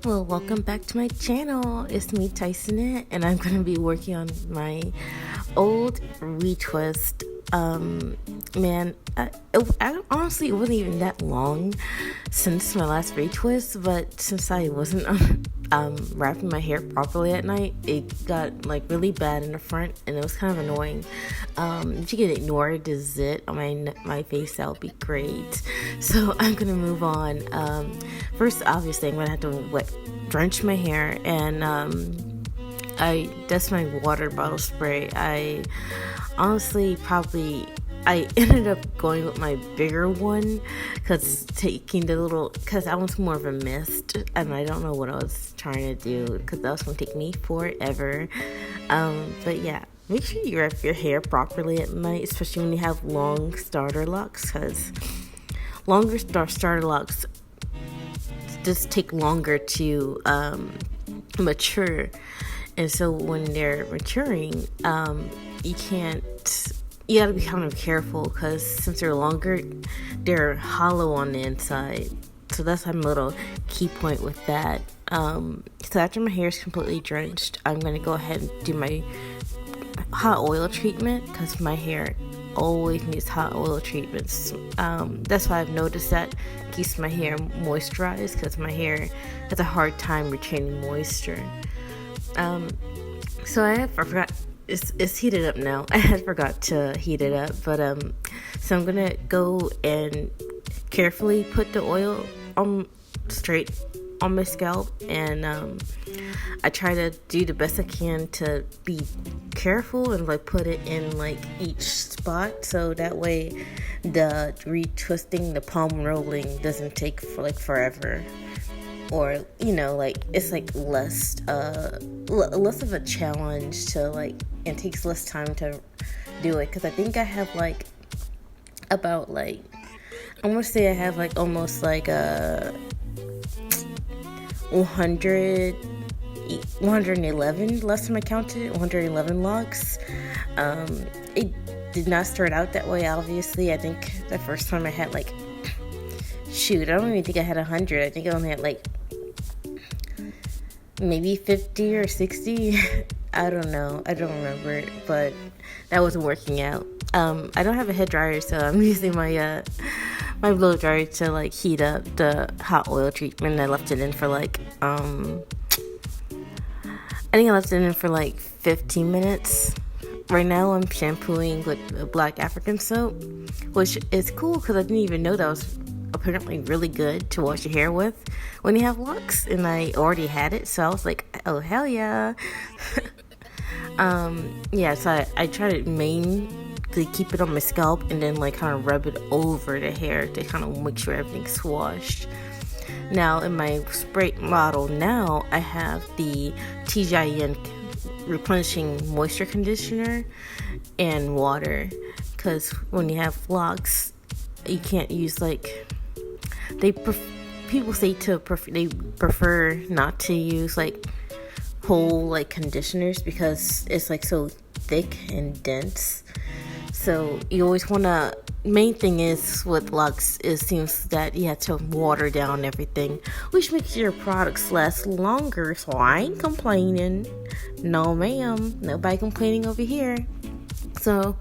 Well, welcome back to my channel. It's me, Tyson, and I'm going to be working on my old retwist. I honestly, it wasn't even that long since my last retwist, but since I wasn't wrapping my hair properly at night, it got like really bad in the front, and it was kind of annoying. If you could ignore the zit on my face, that would be great. So I'm gonna move on. First, obviously, I'm gonna have to drench my hair, and that's my water bottle spray. I honestly I ended up going with my bigger one because I was more of a mist, and I don't know what I was trying to do because that was going to take me forever. But yeah, make sure you wrap your hair properly at night, especially when you have long starter locks, because longer starter locks just take longer to mature. And so when they're maturing, you gotta be kind of careful because since they're longer, they're hollow on the inside. So that's my little key point with that. So after my hair is completely drenched, I'm gonna go ahead and do my hot oil treatment because my hair always needs hot oil treatments. That's why I've noticed that keeps my hair moisturized because my hair has a hard time retaining moisture. So I forgot. It's heated up now. I had forgot to heat it up, but so I'm gonna go and carefully put the oil straight on my scalp, and I try to do the best I can to be careful and put it in each spot, so that way the retwisting, the palm rolling doesn't take forever. Or it's less of a challenge to and takes less time to do it, because I think I have about I want to say I have almost a 111, last time I counted, 111 locks. It did not start out that way, obviously. I think the first time I had I don't even think I had 100. I think I only had maybe 50 or 60. I don't know. I don't remember, but that wasn't working out. I don't have a head dryer, so I'm using my blow dryer to heat up the hot oil treatment. I left it in for I think I left it in for 15 minutes. Right now I'm shampooing with black African soap, which is cool because I didn't even know that was apparently really good to wash your hair with when you have locks, and I already had it, so I was like, oh hell yeah. So I try to mainly keep it on my scalp and then kind of rub it over the hair to kind of make sure everything's washed. Now in my spray bottle now, I have the TGIN replenishing moisture conditioner and water, because when you have locks you can't use people say they prefer not to use whole conditioners because it's so thick and dense. So you always want to, main thing is with locks, it seems that you have to water down everything, which makes your products last longer. So I ain't complaining. No ma'am, nobody complaining over here. So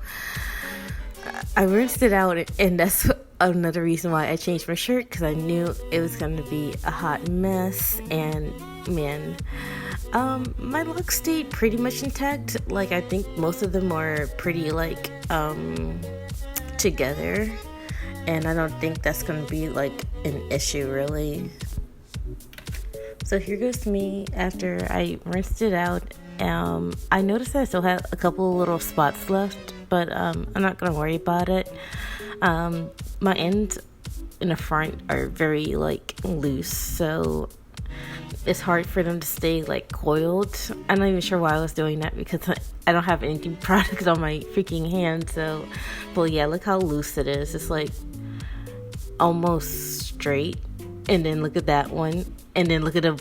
I rinsed it out, and that's another reason why I changed my shirt, because I knew it was going to be a hot mess. And man, my locks stayed pretty much intact. I think most of them are pretty together, and I don't think that's going to be an issue really. So here goes me after I rinsed it out. I noticed that I still had a couple little spots left, but I'm not gonna worry about it. My ends in the front are very loose, so it's hard for them to stay coiled. I'm not even sure why I was doing that, because I don't have any products on my freaking hand. So, but yeah, look how loose it is. It's almost straight, and then look at that one, and then look at the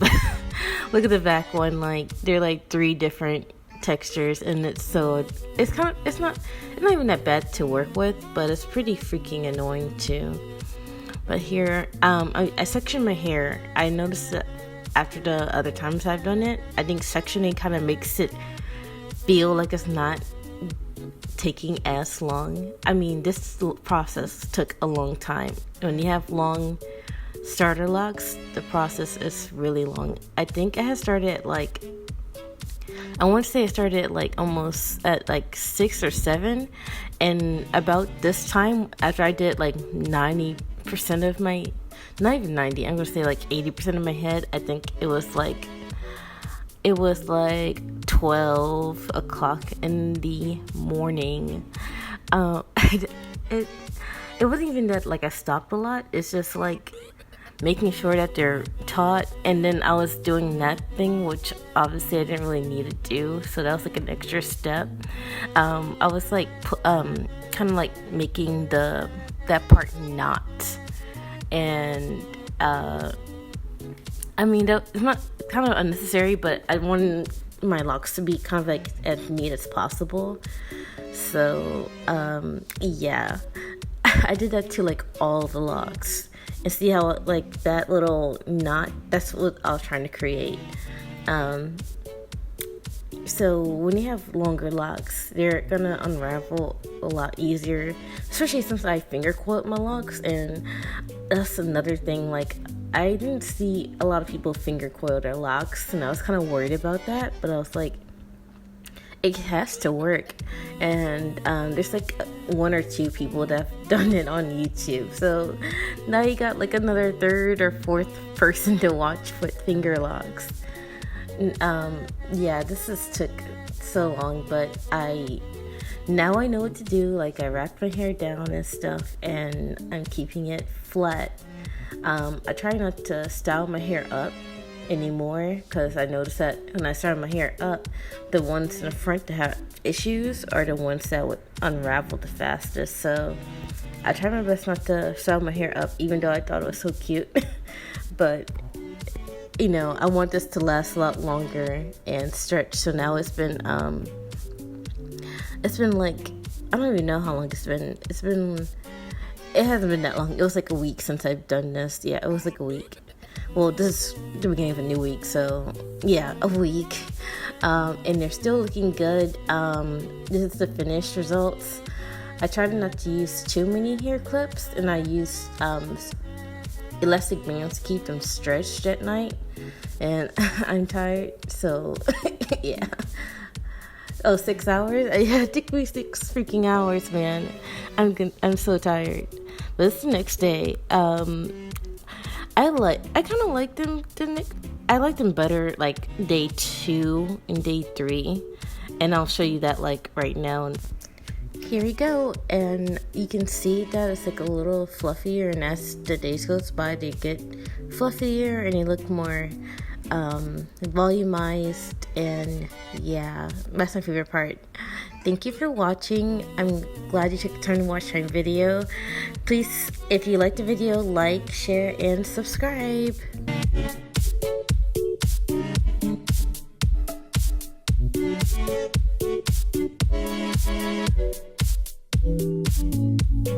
look at the back one. They're three different textures, and it's not even that bad to work with, but it's pretty freaking annoying too. But here I sectioned my hair. I noticed that after the other times I've done it. I think sectioning kind of makes it feel like it's not taking as long. I mean, this process took a long time. When you have long starter locks, the process is really long. I think it has started at like, I want to say it started at like almost at like 6 or 7, and about this time after I did like 90% of my, not even 90, I'm gonna say like 80% of my head, I think it was like 12 o'clock in the morning. It wasn't even that like I stopped a lot. It's just like making sure that they're taut, and then I was doing that thing, which obviously I didn't really need to do, so that was like an extra step. I was like kind of like making that part knot, and I mean, it's not kind of unnecessary, but I wanted my locks to be kind of like as neat as possible. So yeah, I did that to like all the locks, and see how like that little knot, that's what I was trying to create. So when you have longer locks, they're gonna unravel a lot easier, especially since I finger coiled my locks. And that's another thing, like I didn't see a lot of people finger coil their locks, and I was kind of worried about that, but I was like, it has to work. And there's like 1 or 2 people that have done it on YouTube, so now you got like another 3rd or 4th person to watch with finger locks. Yeah, this took so long, but now I know what to do. Like, I wrapped my hair down and stuff, and I'm keeping it flat. I try not to style my hair up anymore, because I noticed that when I started my hair up, the ones in the front that have issues are the ones that would unravel the fastest. So I try my best not to style my hair up, even though I thought it was so cute. But you know, I want this to last a lot longer and stretch. So now it's been like, I don't even know how long it's been. It hasn't been that long. It was like a week since I've done this. Yeah, it was like a week. Well, this is the beginning of a new week, so yeah, a week. And they're still looking good. This is the finished results. I tried not to use too many hair clips, and I used elastic bands to keep them stretched at night. And I'm tired, so yeah. Oh, 6 hours? Yeah, it took me 6 freaking hours, man. I'm so tired. But it's the next day. I kind of like them. I like them better like day 2 and day 3, and I'll show you that like right now. And here we go, and you can see that it's like a little fluffier, and as the days goes by, they get fluffier and they look more volumized. And yeah, that's my favorite part. Thank you for watching. I'm glad you took the time to watch my video. Please, if you liked the video, like, share, and subscribe.